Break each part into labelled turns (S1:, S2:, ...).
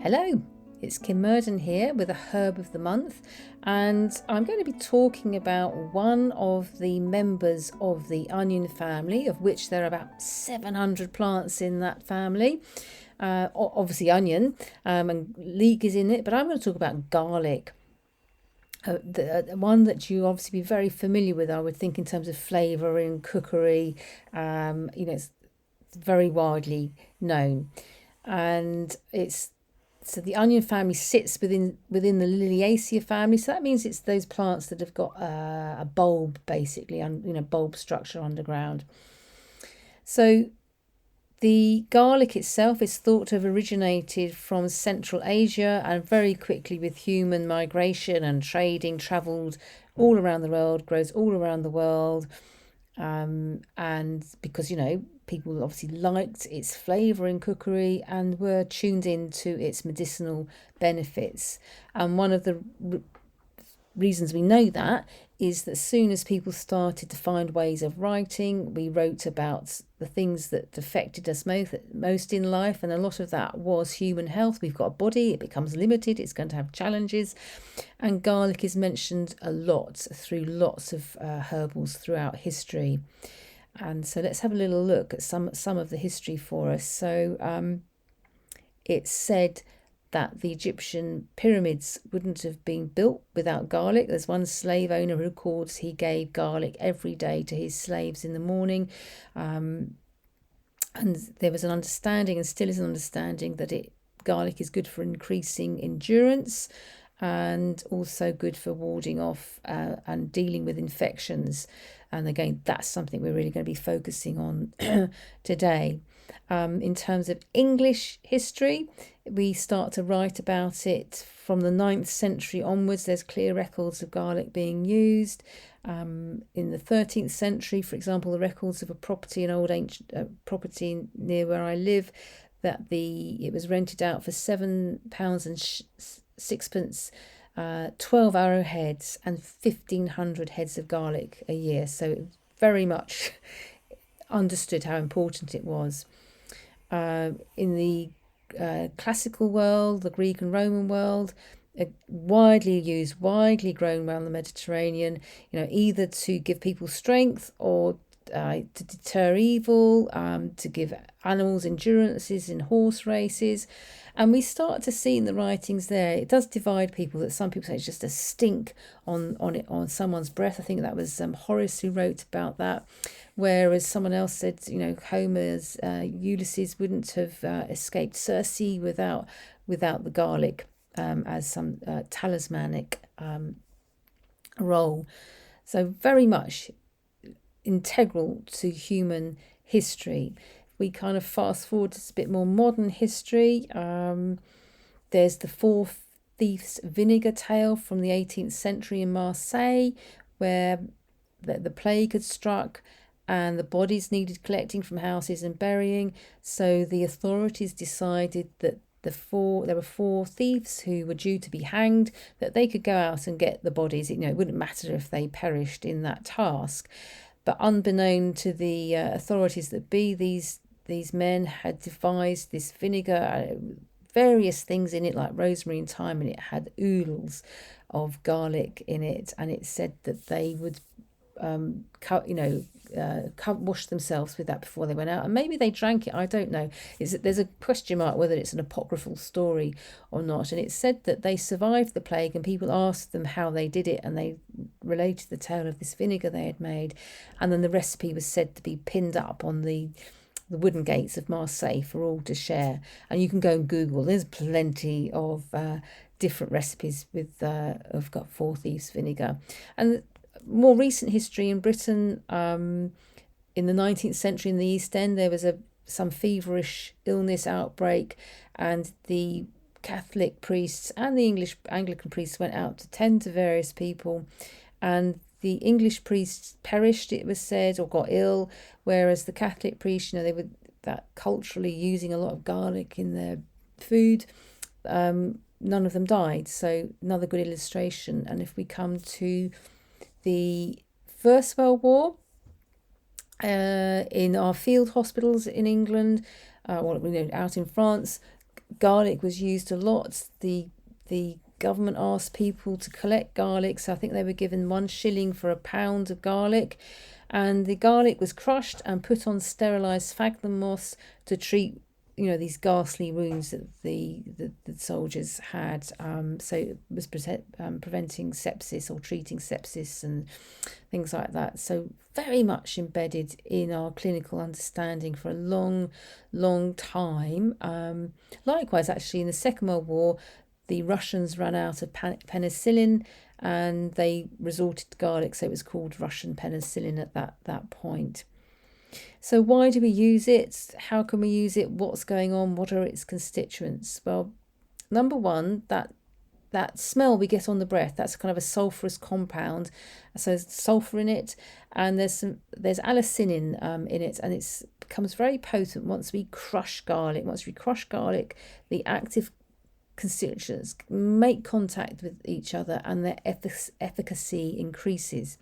S1: Hello, it's Kim Murden here with a herb of the month, and I'm going to be talking about one of the members of the onion family, of which there are about 700 plants in that family. Obviously onion, and leek is in it, but I'm going to talk about garlic. The one that you obviously be very familiar with, I would think, in terms of flavour in cookery. It's very widely known, and so the onion family sits within the Liliaceae family. So that means it's those plants that have got a bulb, basically, bulb structure underground. So the garlic itself is thought to have originated from Central Asia, and very quickly, with human migration and trading, travelled all around the world, grows all around the world. And because people obviously liked its flavour in cookery and were tuned into its medicinal benefits. And one of the reasons we know that is that as soon as people started to find ways of writing, we wrote about the things that affected us most in life, and a lot of that was human health. We've got a body, it becomes limited, it's going to have challenges, and garlic is mentioned a lot through lots of herbals throughout history. And so let's have a little look at some of the history for us. So it's said that the Egyptian pyramids wouldn't have been built without garlic. There's one slave owner who records he gave garlic every day to his slaves in the morning. And there was an understanding, and still is an understanding, that garlic is good for increasing endurance and also good for warding off and dealing with infections. And again, that's something we're really going to be focusing on today. In terms of English history, we start to write about it from the 9th century onwards. There's clear records of garlic being used. In the 13th century, for example, the records of a property, an old ancient property near where I live, that it was rented out for £7 and sixpence, 12 arrowheads and 1,500 heads of garlic a year. So it very much understood how important it was. In the classical world, the Greek and Roman world, widely used, widely grown around the Mediterranean, either to give people strength or to deter evil, to give animals endurances in horse races. And we start to see in the writings there, it does divide people, that some people say it's just a stink on someone's breath. I think that was Horace who wrote about that. Whereas someone else said, Homer's Ulysses wouldn't have escaped Circe without the garlic as some talismanic role. So very much integral to human history. We kind of fast forward to a bit more modern history. There's the Four Thieves Vinegar tale from the 18th century in Marseille, where the plague had struck and the bodies needed collecting from houses and burying. So the authorities decided that there were four thieves who were due to be hanged, that they could go out and get the bodies. It wouldn't matter if they perished in that task. But unbeknown to the authorities that these men had devised this vinegar, various things in it like rosemary and thyme, and it had oodles of garlic in it. And it said that they would wash themselves with that before they went out, and maybe they drank it, I don't know. There's a question mark whether it's an apocryphal story or not. And it said that they survived the plague, and people asked them how they did it, and they related the tale of this vinegar they had made, and then the recipe was said to be pinned up on the wooden gates of Marseille for all to share. And you can go and Google, there's plenty of different recipes with of got Four Thieves vinegar. And more recent history in Britain, in the 19th century in the East End, there was some feverish illness outbreak, and the Catholic priests and the Anglican priests went out to tend to various people, and the English priests perished, it was said, or got ill, whereas the Catholic priests, they were that culturally using a lot of garlic in their food. None of them died. So another good illustration. And if we come to the First World War, in our field hospitals in England, out in France, garlic was used a lot. The government asked people to collect garlic, so I think they were given 1 shilling for a pound of garlic, and the garlic was crushed and put on sterilised sphagnum moss to treat, these ghastly wounds that the soldiers had. So it was preventing sepsis or treating sepsis and things like that. So very much embedded in our clinical understanding for a long, long time. Likewise, actually, in the Second World War, the Russians ran out of penicillin and they resorted to garlic, so it was called Russian penicillin at that point. So why do we use it? How can we use it? What's going on? What are its constituents? Well, number one, that smell we get on the breath, that's kind of a sulfurous compound. So there's sulfur in it, and there's allicinin in it, and it becomes very potent once we crush garlic. Once we crush garlic, the active constituents make contact with each other and their efficacy increases.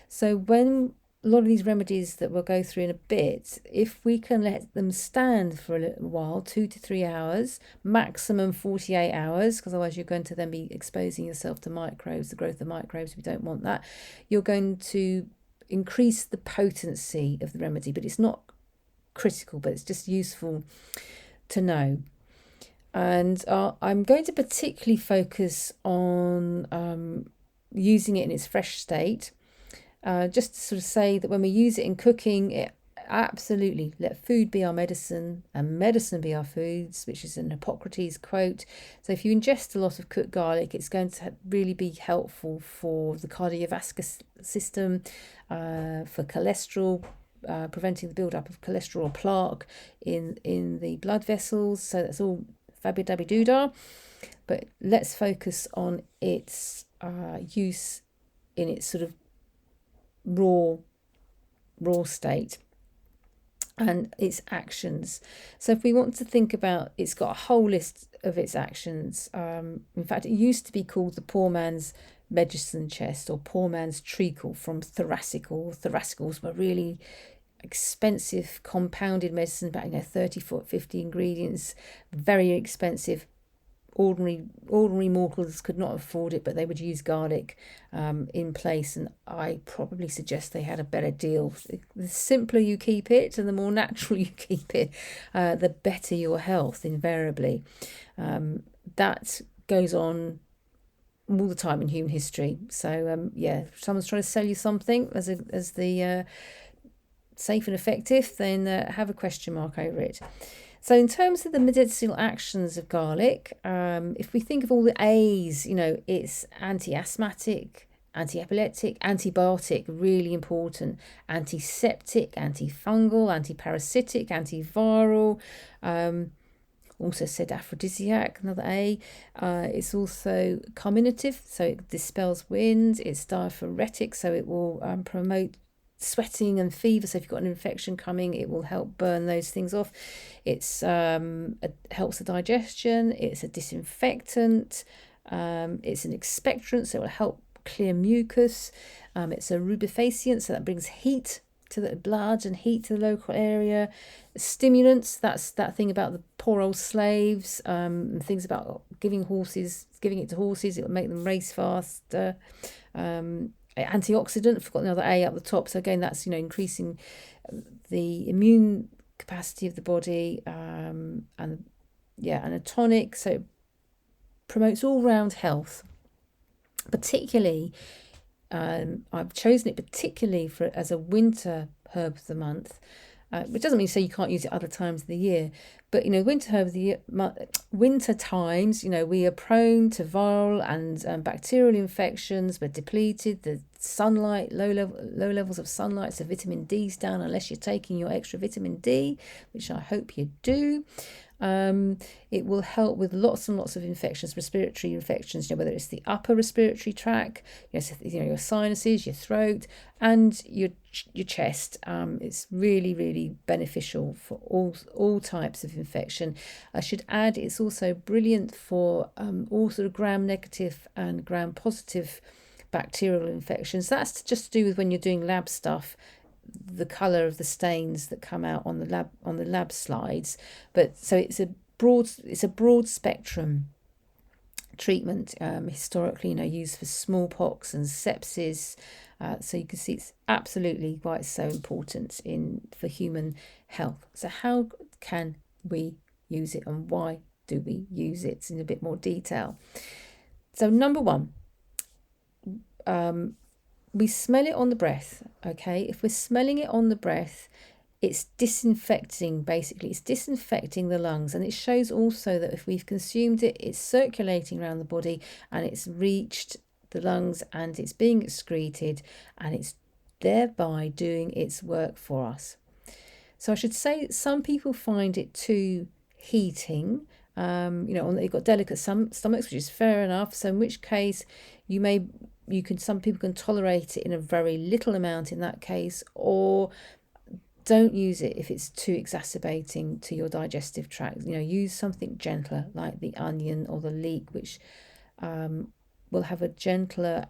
S1: So when a lot of these remedies that we'll go through in a bit, if we can let them stand for a little while, 2 to 3 hours, maximum 48 hours, because otherwise you're going to then be exposing yourself to microbes, the growth of microbes, we don't want that. You're going to increase the potency of the remedy, but it's not critical, but it's just useful to know. And I'm going to particularly focus on using it in its fresh state. Just to sort of say that when we use it in cooking, it absolutely let food be our medicine and medicine be our foods, which is an Hippocrates quote. So if you ingest a lot of cooked garlic, it's going to really be helpful for the cardiovascular system, for cholesterol, preventing the build-up of cholesterol plaque in the blood vessels. So that's all fabby-dabby-doodah. But let's focus on its use in its sort of raw state and its actions. So if we want to think about, it's got a whole list of its actions. In fact, it used to be called the poor man's medicine chest or poor man's treacle from Thoracical. Thoracicals were really expensive compounded medicine, about 30, 50 ingredients, very expensive. Ordinary mortals could not afford it, but they would use garlic in place, and I probably suggest they had a better deal. The simpler you keep it and the more natural you keep it, the better your health invariably. That goes on all the time in human history. So if someone's trying to sell you something as the safe and effective, then have a question mark over it. So in terms of the medicinal actions of garlic, if we think of all the A's, it's anti-asthmatic, anti-epileptic, antibiotic, really important, antiseptic, antifungal, antiparasitic, antiviral, also said aphrodisiac, another A. It's also carminative, so it dispels wind. It's diaphoretic, so it will promote sweating and fever. So if you've got an infection coming, it will help burn those things off. It helps the digestion. It's a disinfectant. It's an expectorant, so it will help clear mucus. It's a rubefacient, so that brings heat to the blood and heat to the local area. Stimulants, that's that thing about the poor old slaves, and things about giving it to horses, it will make them race faster. Antioxidant, forgot another A up the top. So again, that's increasing the immune capacity of the body, and a tonic. So it promotes all-round health. Particularly, I've chosen it particularly as a winter herb of the month. Which doesn't mean to say you can't use it other times of the year, but winter herb of the year, winter times, we are prone to viral and bacterial infections. We're depleted. The sunlight, low levels of sunlight, so vitamin D's down unless you're taking your extra vitamin D, which I hope you do. It will help with lots and lots of infections, respiratory infections, whether it's the upper respiratory tract, your sinuses, your throat, and your chest. It's really, really beneficial for all types of infection. I should add, it's also brilliant for all sort of gram-negative and gram-positive bacterial infections. That's just to do with when you're doing lab stuff, the colour of the stains that come out on the lab slides. But so it's a it's a broad spectrum treatment, historically, used for smallpox and sepsis. So you can see it's absolutely why it's so important for human health. So how can we use it, and why do we use it in a bit more detail? So number one, we smell it on the breath. Okay, if we're smelling it on the breath, it's disinfecting, basically. It's disinfecting the lungs, and it shows also that if we've consumed it, it's circulating around the body and it's reached the lungs and it's being excreted, and it's thereby doing its work for us. So I should say some people find it too heating. You've got delicate stomachs, which is fair enough. So in which case some people can tolerate it in a very little amount in that case, or don't use it if it's too exacerbating to your digestive tract. Use something gentler like the onion or the leek, which will have a gentler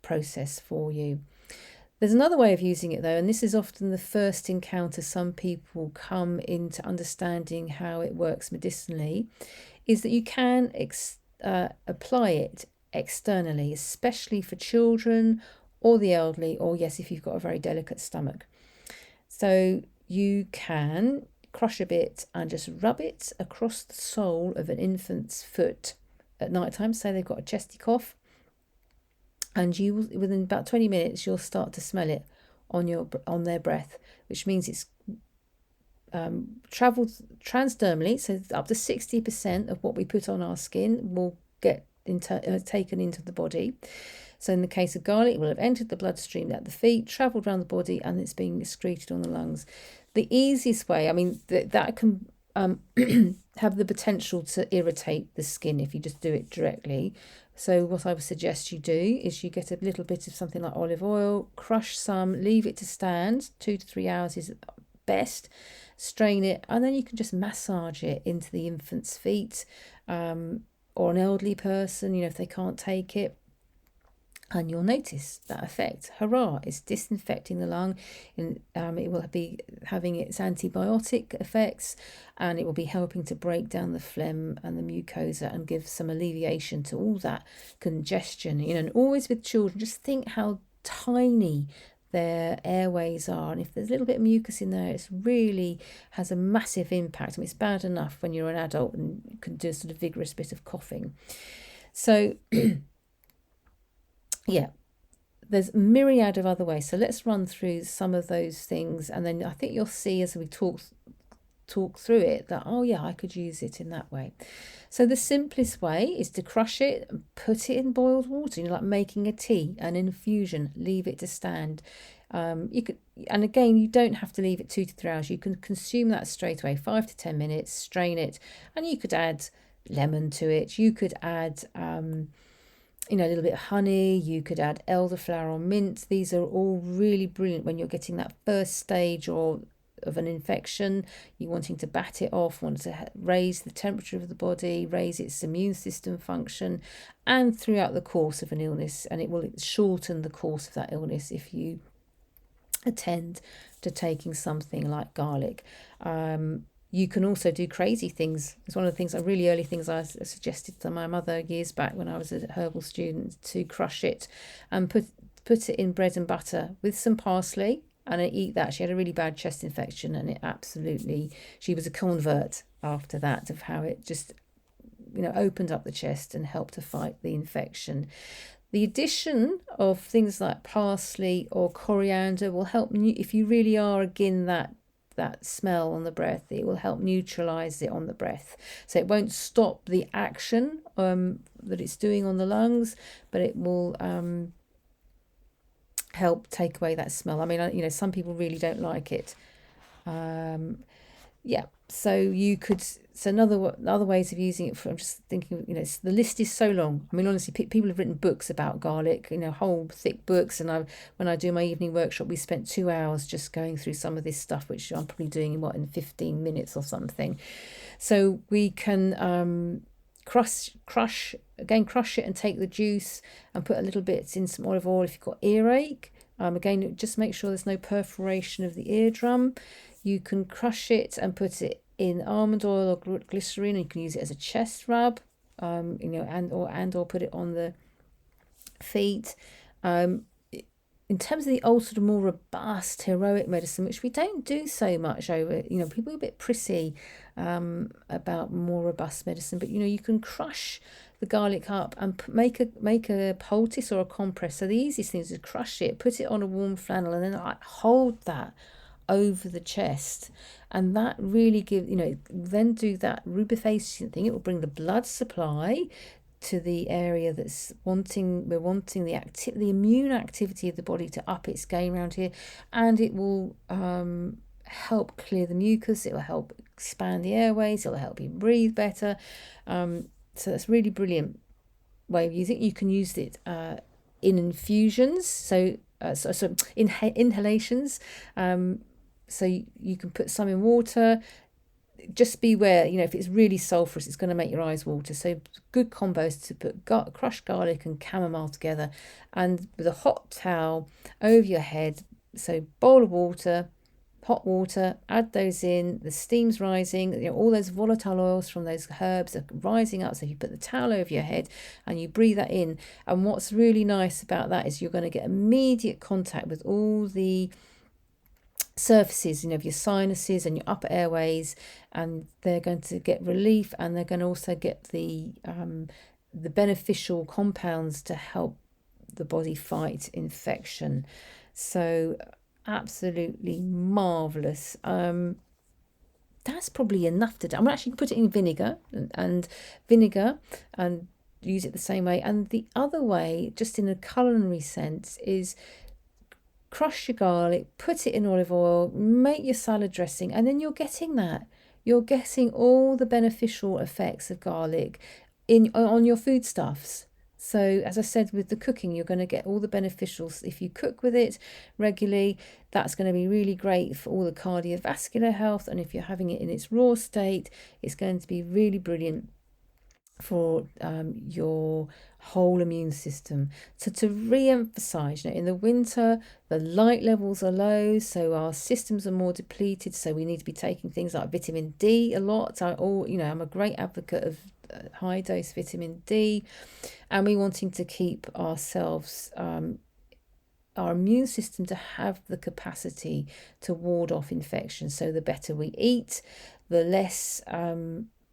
S1: process for you. There's another way of using it though, and this is often the first encounter some people come into understanding how it works medicinally, is that you can apply it externally, especially for children or the elderly, or yes, if you've got a very delicate stomach. So you can crush a bit and just rub it across the sole of an infant's foot at night time. Say they've got a chesty cough, and you will, within about 20 minutes, you'll start to smell it on their breath, which means it's travelled transdermally. So up to 60% of what we put on our skin will get taken into the body. So in the case of garlic, it will have entered the bloodstream at the feet, travelled around the body, and it's being excreted on the lungs. The easiest way, that can have the potential to irritate the skin if you just do it directly. So what I would suggest you do is you get a little bit of something like olive oil, crush some, leave it to stand, 2 to 3 hours is best, strain it, and then you can just massage it into the infant's feet, or an elderly person, if they can't take it. And you'll notice that effect. Hurrah, it's disinfecting the lung, and it will be having its antibiotic effects, and it will be helping to break down the phlegm and the mucosa and give some alleviation to all that congestion. And always with children, just think how tiny their airways are, and if there's a little bit of mucus in there, it really has a massive impact. It's bad enough when you're an adult and you can do a sort of vigorous bit of coughing. So yeah, there's a myriad of other ways. So let's run through some of those things, and then I think you'll see as we talk through it that, oh yeah, I could use it in that way. So the simplest way is to crush it and put it in boiled water, like making a tea, an infusion, leave it to stand. You could, and again, you don't have to leave it 2 to 3 hours. You can consume that straight away, 5 to 10 minutes, strain it, and you could add lemon to it. You could add a little bit of honey, you could add elderflower or mint. These are all really brilliant when you're getting that first stage of an infection, you're wanting to bat it off, want to raise the temperature of the body, raise its immune system function, and throughout the course of an illness, and it will shorten the course of that illness if you attend to taking something like garlic. You can also do crazy things. It's one of the things, really early things I suggested to my mother years back when I was a herbal student, to crush it and put it in bread and butter with some parsley and eat that. She had a really bad chest infection, and she was a convert after that, of how it just, opened up the chest and helped to fight the infection. The addition of things like parsley or coriander will help if you really are again that smell on the breath. It will help neutralize it on the breath, so it won't stop the action that it's doing on the lungs, but it will help take away that smell. Some people really don't like it. So you could. So other ways of using it. I'm just thinking. The list is so long. Honestly, people have written books about garlic. Whole thick books. And when I do my evening workshop, we spent 2 hours just going through some of this stuff, which I'm probably doing in 15 minutes or something. So we can crush it and take the juice and put a little bit in some olive oil if you've got earache. Again, just make sure there's no perforation of the eardrum. You can crush it and put it in almond oil or glycerin. You can use it as a chest rub, or put it on the feet. In terms of the old sort of more robust heroic medicine, which we don't do so much over, people are a bit prissy about more robust medicine, but you can crush the garlic up and make a poultice or a compress. So the easiest thing is to crush it, put it on a warm flannel, and then hold that over the chest, and that really then do that rubefacient thing. It will bring the blood supply to the area that's wanting the immune activity of the body to up its game around here, and it will help clear the mucus. It will help expand the airways. It will help you breathe better. So that's really brilliant way of using it. You can use it in infusions, so inhalations. So you can put some in water. Just beware, if it's really sulphurous, it's going to make your eyes water. So good combos to put crushed garlic and chamomile together, and with a hot towel over your head. So bowl of water, hot water, add those in, the steam's rising, all those volatile oils from those herbs are rising up. So you put the towel over your head and you breathe that in. And what's really nice about that is you're going to get immediate contact with all the surfaces of your sinuses and your upper airways, and they're going to get relief, and they're going to also get the beneficial compounds to help the body fight infection. So absolutely marvelous. That's probably enough to do. I'm actually put it in vinegar and use it the same way. And the other way, just in a culinary sense, is crush your garlic, put it in olive oil, make your salad dressing, and then you're getting all the beneficial effects of garlic on your foodstuffs. So as I said, with the cooking, you're going to get all the beneficials. If you cook with it regularly, that's going to be really great for all the cardiovascular health. And if you're having it in its raw state, it's going to be really brilliant for your whole immune system. So to re-emphasize, in the winter the light levels are low, so our systems are more depleted, so we need to be taking things like vitamin D a lot. I'm a great advocate of high dose vitamin D, and we wanting to keep ourselves our immune system to have the capacity to ward off infections. So the better we eat, the less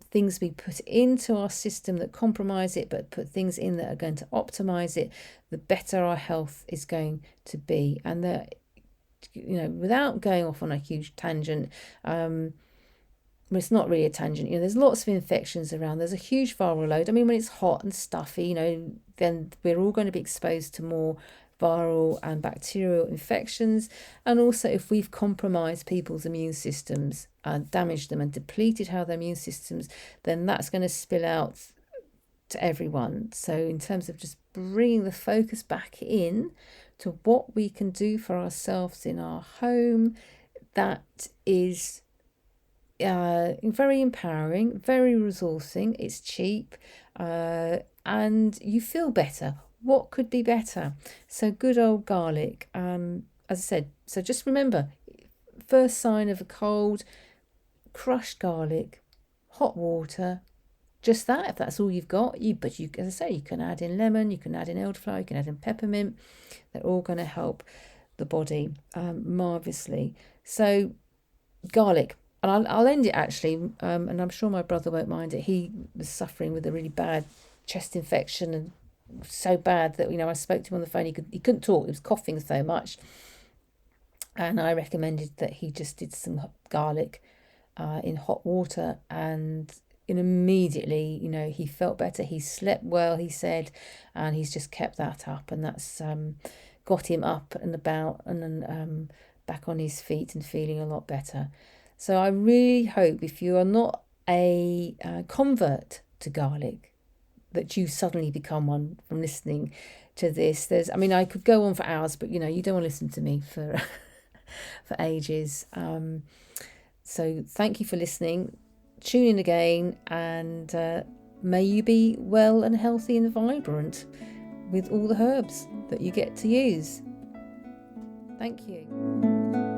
S1: things we put into our system that compromise it, but put things in that are going to optimize it, the better our health is going to be. And that, without going off on a huge tangent, it's not really a tangent. There's lots of infections around. There's a huge viral load. I mean, when it's hot and stuffy, then we're all going to be exposed to more viral and bacterial infections. And also, if we've compromised people's immune systems and damaged them and depleted how their immune systems, then that's going to spill out to everyone. So in terms of just bringing the focus back in to what we can do for ourselves in our home, that is very empowering, very resourcing. It's cheap, and you feel better. What could be better? So good old garlic. As I said, so just remember, first sign of a cold, crushed garlic, hot water, just that. If that's all you've got, as I say, you can add in lemon, you can add in elderflower, you can add in peppermint. They're all going to help the body marvelously. So garlic. And I'll end it actually, and I'm sure my brother won't mind it. He was suffering with a really bad chest infection, and so bad that I spoke to him on the phone. He couldn't talk. He was coughing so much, and I recommended that he just did some garlic in hot water, and immediately he felt better. He slept well, he said, and he's just kept that up, and that's got him up and about and then back on his feet and feeling a lot better. So I really hope, if you are not a convert to garlic, that you suddenly become one from listening to this. I could go on for hours, but you don't want to listen to me for for ages. So thank you for listening. Tune in again, and may you be well and healthy and vibrant with all the herbs that you get to use. Thank you.